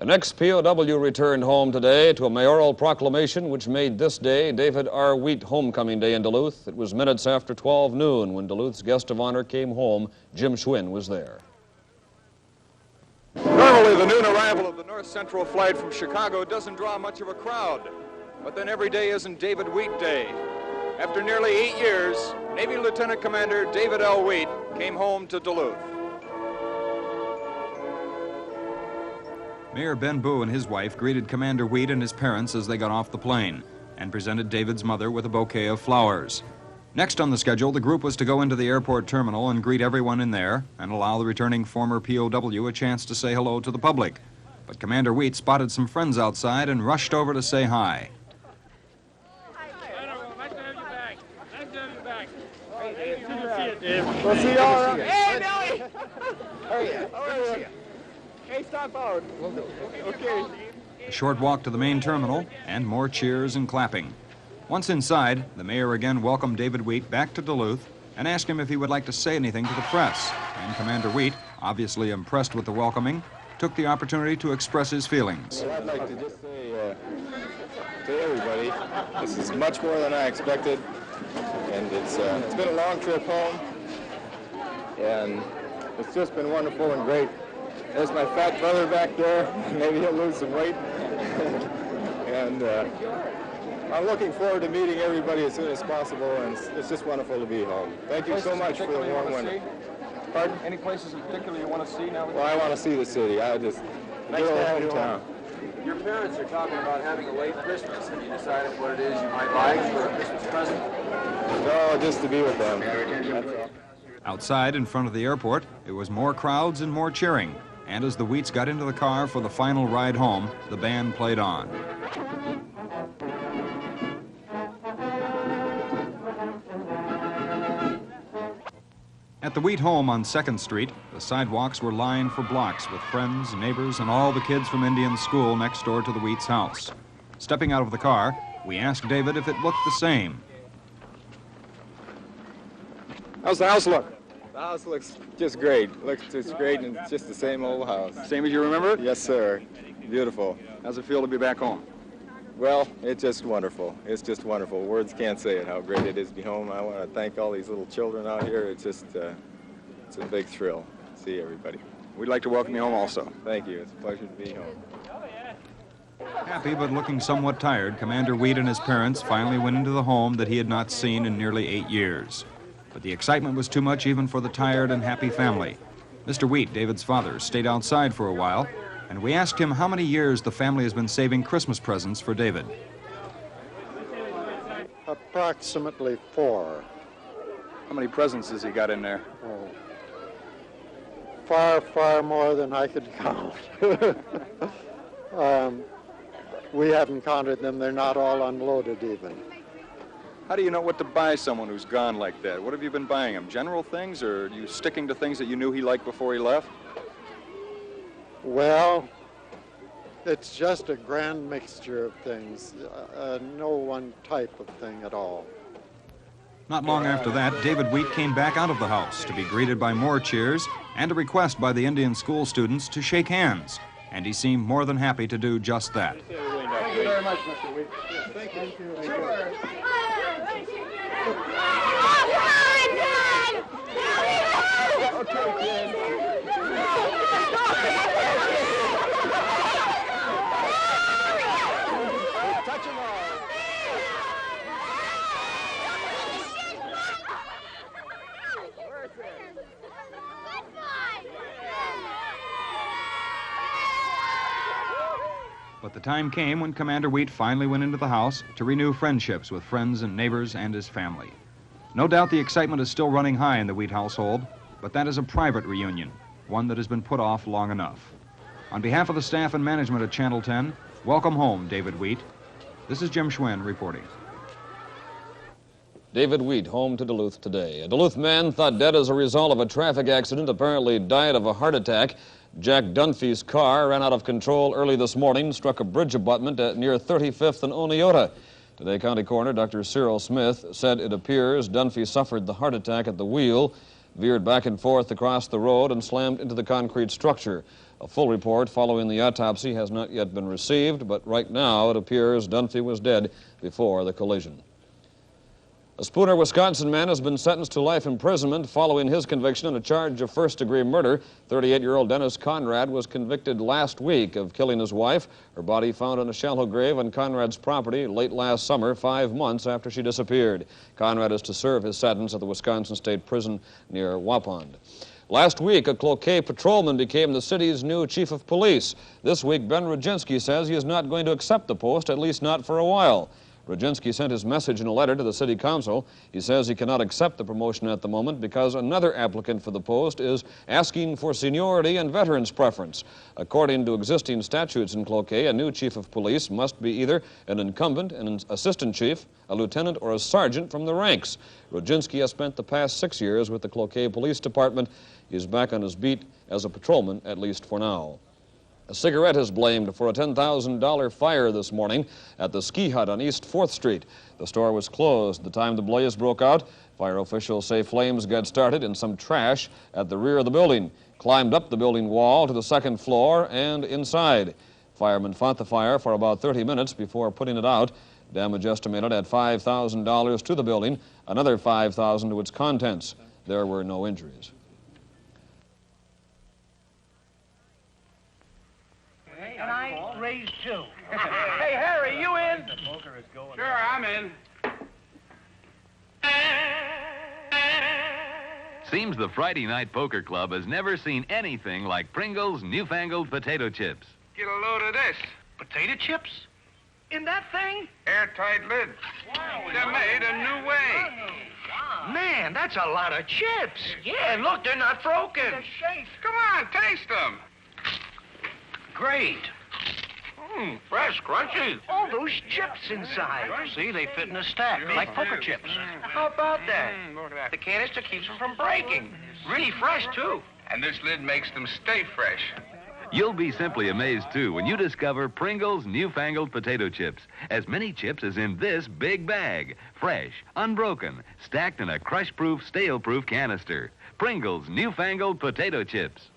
An ex-POW returned home today to a mayoral proclamation which made this day David R. Wheat Homecoming Day in Duluth. It was minutes after 12 noon when Duluth's guest of honor came home. Jim Schwinn was there. Normally, the noon arrival of the North Central flight from Chicago doesn't draw much of a crowd. But then every day isn't David Wheat Day. After nearly 8 years, Navy Lieutenant Commander David L. Wheat came home to Duluth. Mayor Ben Boo and his wife greeted Commander Wheat and his parents as they got off the plane and presented David's mother with a bouquet of flowers. Next on the schedule, the group was to go into the airport terminal and greet everyone in there and allow the returning former POW a chance to say hello to the public. But Commander Wheat spotted some friends outside and rushed over to say hi. We'll see you all around. Hey, Billy! How are you? Hey, stop out. Okay. A short walk to the main terminal and more cheers and clapping. Once inside, the mayor again welcomed David Wheat back to Duluth and asked him if he would like to say anything to the press. And Commander Wheat, obviously impressed with the welcoming, took the opportunity to express his feelings. Well, I'd like to just say to everybody, this is much more than I expected, and it's been a long trip home, and it's just been wonderful and great. There's my fat brother back there. Maybe he'll lose some weight. And I'm looking forward to meeting everybody as soon as possible, and it's just wonderful to be home. Thank you so much for the warm winter. Pardon? Any places in particular you want to see now? Well, I want to see the city. I just Nice good to old have you hometown. Your parents are talking about having a late Christmas. Have you decided what it is you might like for a Christmas present? No, just to be with them. That's all. Outside in front of the airport, it was more crowds and more cheering. And as the Wheats got into the car for the final ride home, the band played on. At the Wheat home on 2nd Street, the sidewalks were lined for blocks with friends, neighbors, and all the kids from Indian school next door to the Wheats' house. Stepping out of the car, we asked David if it looked the same. How's the house look? The house looks just great. Looks just great, and it's just the same old house. Same as you remember it? Yes, sir. Beautiful. How's it feel to be back home? Well, it's just wonderful. It's just wonderful. Words can't say it, how great it is to be home. I want to thank all these little children out here. It's just, it's a big thrill to see everybody. We'd like to welcome you home also. Thank you. It's a pleasure to be home. Happy but looking somewhat tired, Commander Wheat and his parents finally went into the home that he had not seen in nearly 8 years. But the excitement was too much even for the tired and happy family. Mr. Wheat, David's father, stayed outside for a while, and we asked him how many years the family has been saving Christmas presents for David. Approximately 4. How many presents has he got in there? Oh. Far, far more than I could count. We haven't counted them. They're not all unloaded even. How do you know what to buy someone who's gone like that? What have you been buying him? General things, or are you sticking to things that you knew he liked before he left? Well, it's just a grand mixture of things. No one type of thing at all. Not long after that, David Wheat came back out of the house to be greeted by more cheers and a request by the Indian school students to shake hands. And he seemed more than happy to do just that. Thank you very much, Mr. Wheat. Thank you. Touch them all. But the time came when Commander Wheat finally went into the house to renew friendships with friends and neighbors and his family. No doubt the excitement is still running high in the Wheat household, but that is a private reunion, one that has been put off long enough. On behalf of the staff and management at Channel 10, welcome home, David Wheat. This is Jim Schwinn reporting. David Wheat home to Duluth today. A Duluth man thought dead as a result of a traffic accident apparently died of a heart attack. Jack Dunphy's car ran out of control early this morning, struck a bridge abutment near 35th and Oneota. Today, County Coroner Dr. Cyril Smith said it appears Dunphy suffered the heart attack at the wheel, veered back and forth across the road, and slammed into the concrete structure. A full report following the autopsy has not yet been received, but right now it appears Dunphy was dead before the collision. A Spooner, Wisconsin man has been sentenced to life imprisonment following his conviction on a charge of first-degree murder. 38-year-old Dennis Conrad was convicted last week of killing his wife. Her body found in a shallow grave on Conrad's property late last summer, 5 months after she disappeared. Conrad is to serve his sentence at the Wisconsin State Prison near Wapond. Last week, a Cloquet patrolman became the city's new chief of police. This week, Ben Rudzinski says he is not going to accept the post, at least not for a while. Rudzinski sent his message in a letter to the city council. He says he cannot accept the promotion at the moment because another applicant for the post is asking for seniority and veterans preference. According to existing statutes in Cloquet, a new chief of police must be either an incumbent, an assistant chief, a lieutenant, or a sergeant from the ranks. Rudzinski has spent the past 6 years with the Cloquet Police Department. He is back on his beat as a patrolman, at least for now. A cigarette is blamed for a $10,000 fire this morning at the Ski Hut on East 4th Street. The store was closed the time the blaze broke out. Fire officials say flames got started in some trash at the rear of the building, climbed up the building wall to the second floor and inside. Firemen fought the fire for about 30 minutes before putting it out. Damage estimated at $5,000 to the building, another $5,000 to its contents. There were no injuries. And I raised two. Hey, Harry, you in? Sure, I'm in. Seems the Friday Night Poker Club has never seen anything like Pringles' newfangled potato chips. Get a load of this. Potato chips? In that thing? Airtight lid. They're made a new way. Man, that's a lot of chips. Yeah, and look, they're not broken. Come on, taste them. Great. Fresh, crunchy. All those chips inside. See, they fit in a stack, like poker chips. How about that? Look at that. The canister keeps them from breaking. Really fresh, too. And this lid makes them stay fresh. You'll be simply amazed, too, when you discover Pringles' newfangled potato chips. As many chips as in this big bag. Fresh, unbroken, stacked in a crush-proof, stale-proof canister. Pringles' newfangled potato chips.